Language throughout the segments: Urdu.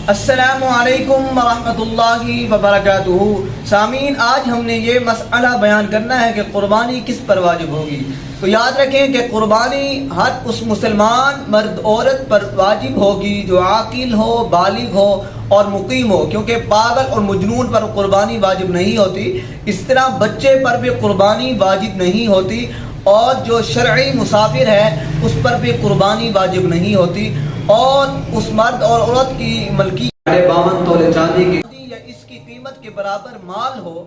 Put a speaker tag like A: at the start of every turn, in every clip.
A: السلام علیکم ورحمۃ اللہ وبرکاتہ۔ سامعین، آج ہم نے یہ مسئلہ بیان کرنا ہے کہ قربانی کس پر واجب ہوگی۔ تو یاد رکھیں کہ قربانی ہر اس مسلمان مرد عورت پر واجب ہوگی جو عاقل ہو، بالغ ہو اور مقیم ہو، کیونکہ پاگل اور مجنون پر قربانی واجب نہیں ہوتی۔ اس طرح بچے پر بھی قربانی واجب نہیں ہوتی، اور جو شرعی مسافر ہے اس پر بھی قربانی واجب نہیں ہوتی، اور اس مرد اور عورت کی ملکیت 52 تولے چاندی کی یا اس کی قیمت کے برابر مال ہو،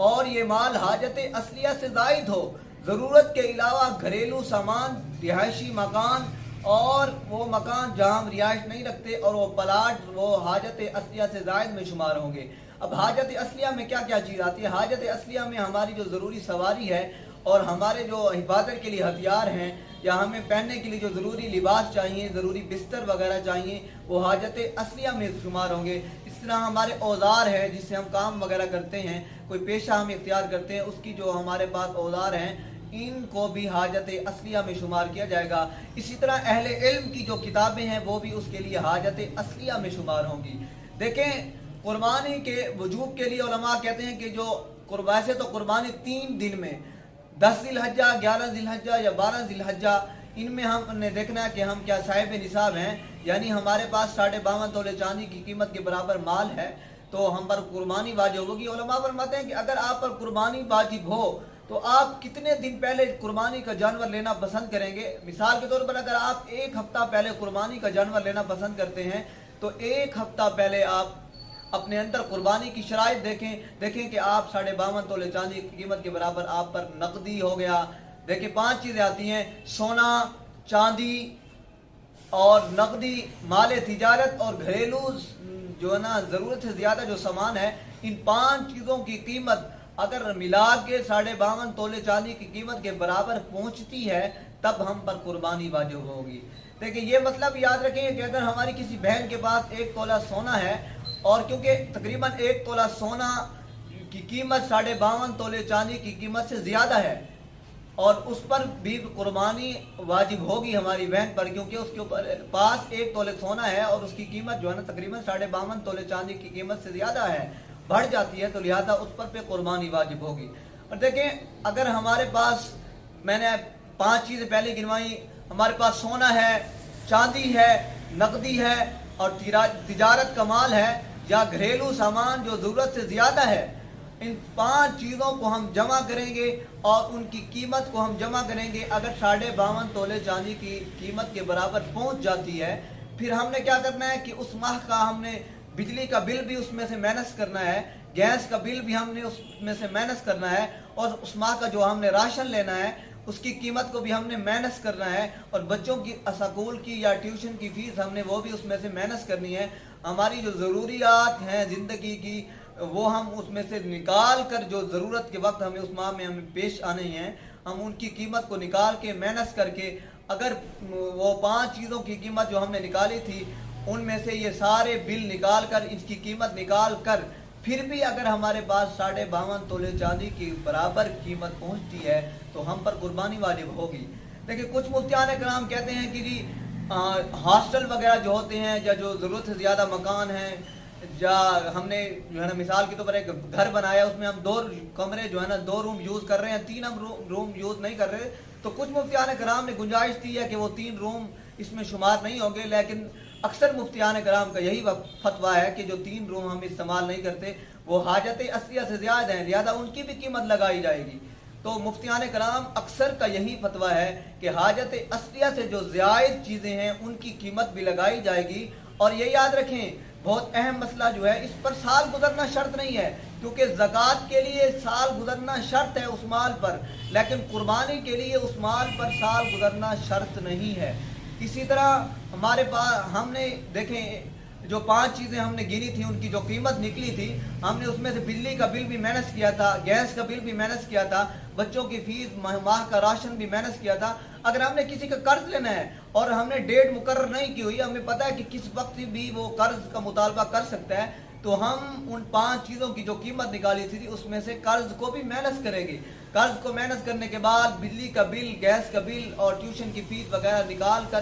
A: اور یہ مال حاجت اصلیہ سے زائد ہو، ضرورت کے علاوہ گھریلو سامان، رہائشی مکان اور وہ مکان جہاں ہم رہائش نہیں رکھتے، اور وہ پلاٹ وہ حاجت اصلیہ سے زائد میں شمار ہوں گے۔ اب حاجت اصلیہ میں کیا کیا چیز آتی ہے؟ حاجت اصلیہ میں ہماری جو ضروری سواری ہے اور ہمارے جو حفاظت کے لیے ہتھیار ہیں، یا ہمیں پہننے کے لیے جو ضروری لباس چاہیے، ضروری بستر وغیرہ چاہیے، وہ حاجت اصلیہ میں شمار ہوں گے۔ اس طرح ہمارے اوزار ہیں جس سے ہم کام وغیرہ کرتے ہیں، کوئی پیشہ ہم اختیار کرتے ہیں، اس کی جو ہمارے پاس اوزار ہیں ان کو بھی حاجت اصلیہ میں شمار کیا جائے گا۔ اسی طرح اہل علم کی جو کتابیں ہیں وہ بھی اس کے لیے حاجت اصلیہ میں شمار ہوں گی۔ دیکھیں، قربانی کے وجوب کے لیے علماء کہتے ہیں کہ جو ویسے تو قربانی 3 دن میں 10 ذی الحجہ، 11 ذی الحجہ یا 12 ذی الحجہ، ان میں ہم نے دیکھنا ہے کہ ہم کیا صاحب نصاب ہیں، یعنی ہمارے پاس 52.5 تولے چاندی کی قیمت کے برابر مال ہے، تو ہم پر قربانی واجب ہوگی۔ علماء فرماتے ہیں کہ اگر آپ پر قربانی واجب ہو تو آپ کتنے دن پہلے قربانی کا جانور لینا پسند کریں گے؟ مثال کے طور پر اگر آپ 1 ہفتہ پہلے قربانی کا جانور لینا پسند کرتے ہیں تو 1 ہفتہ پہلے آپ اپنے اندر قربانی کی شرائط دیکھیں کہ آپ 52.5 تولے چاندی کی قیمت کے برابر آپ پر نقدی ہو گیا۔ دیکھیں 5 چیزیں آتی ہیں: سونا، چاندی اور نقدی، مال تجارت اور گھریلو جو ہے نا ضرورت سے زیادہ جو سامان ہے۔ ان 5 چیزوں کی قیمت اگر ملا کے 52.5 تولے چاندی کی قیمت کے برابر پہنچتی ہے تب ہم پر قربانی واجب ہوگی۔ دیکھیں، یہ مطلب یاد رکھیں کہ اگر ہماری کسی بہن کے پاس 1 تولہ سونا ہے، اور کیونکہ تقریباً 1 تولہ سونا کی قیمت 52.5 تولے چاندی کی قیمت سے زیادہ ہے، اور اس پر بھی قربانی واجب ہوگی ہماری بہن پر، کیونکہ اس کے پاس 1 تولے سونا ہے اور اس کی قیمت جو ہے نا تقریباً 52.5 تولے چاندی کی قیمت سے زیادہ ہے، بڑھ جاتی ہے، تو لہذا اس پر پہ قربانی واجب ہوگی۔ اور دیکھیں، اگر ہمارے پاس، میں نے 5 چیزیں پہلے گنوائی، ہمارے پاس سونا ہے، چاندی ہے، نقدی ہے اور تجارت کا مال ہے، یا گھریلو سامان جو ضرورت سے زیادہ ہے، ان 5 چیزوں کو ہم جمع کریں گے اور ان کی قیمت کو ہم جمع کریں گے۔ اگر 52.5 تولے چاندی کی قیمت کے برابر پہنچ جاتی ہے، پھر ہم نے کیا کرنا ہے کہ اس ماہ کا ہم نے بجلی کا بل بھی اس میں سے مائنس کرنا ہے، گیس کا بل بھی ہم نے اس میں سے مائنس کرنا ہے، اور اس ماہ کا جو ہم نے راشن لینا ہے اس کی قیمت کو بھی ہم نے مائنس کرنا ہے، اور بچوں کی اسکول کی یا ٹیوشن کی فیس ہم نے وہ بھی اس میں سے مائنس کرنی ہے۔ ہماری جو ضروریات ہیں زندگی کی وہ ہم اس میں سے نکال کر، جو ضرورت کے وقت ہمیں اس ماہ میں ہمیں پیش آنے ہیں، ہم ان کی قیمت کو نکال کے مائنس کر کے، اگر وہ 5 چیزوں کی قیمت جو ہم نے نکالی تھی ان میں سے یہ سارے بل نکال کر، اس کی قیمت نکال کر، پھر بھی اگر ہمارے پاس 52.5 تولے چاندی کی برابر قیمت پہنچتی ہے تو ہم پر قربانی واجب ہوگی۔ دیکھیں، کچھ مفتیان کرام کہتے ہیں کہ جی ہاسٹل وغیرہ جو ہوتے ہیں، یا جو ضرورت سے زیادہ مکان ہیں، یا ہم نے جو ہے نا مثال کے طور پر ایک گھر بنایا، اس میں ہم 2 کمرے جو ہے نا 2 روم یوز کر رہے ہیں، 3 ہم روم یوز نہیں کر رہے، تو کچھ مفتیان کرام نے گنجائش دی ہے کہ وہ 3 روم اس میں شمار نہیں ہوں گے، لیکن اکثر مفتیان کرام کا یہی فتویٰ ہے کہ جو 3 روم ہم استعمال نہیں کرتے وہ حاجت اصلیہ سے زیادہ ہیں، لہذا ان کی بھی قیمت لگائی جائے گی۔ تو مفتیان کرام اکثر کا یہی فتویٰ ہے کہ حاجت اصلیہ سے جو زائد چیزیں ہیں ان کی قیمت بھی لگائی جائے گی۔ اور یہ یاد رکھیں، بہت اہم مسئلہ جو ہے، اس پر سال گزرنا شرط نہیں ہے، کیونکہ زکوٰۃ کے لیے سال گزرنا شرط ہے اس مال پر، لیکن قربانی کے لیے اس مال پر سال گزرنا شرط نہیں ہے۔ اسی طرح ہمارے پاس ہم نے دیکھیں جو 5 چیزیں ہم نے گنی تھی ان کی جو قیمت نکلی تھی، ہم نے اس میں سے بجلی کا بل بھی مائنس کیا تھا، گیس کا بل بھی مائنس کیا تھا، بچوں کی فیس، ماہ کا راشن بھی مائنس کیا تھا۔ اگر ہم نے کسی کا قرض لینا ہے اور ہم نے ڈیٹ مقرر نہیں کی ہوئی، ہمیں پتہ ہے کہ کس وقت بھی وہ قرض کا مطالبہ کر سکتا ہے، تو ہم ان 5 چیزوں کی جو قیمت نکالی تھی اس میں سے قرض کو بھی مائنس کریں گے۔ قرض کو مائنس کرنے کے بعد بجلی کا بل، گیس کا بل اور ٹیوشن کی فیس وغیرہ نکال کر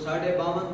A: 52.5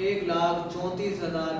A: 1,34,000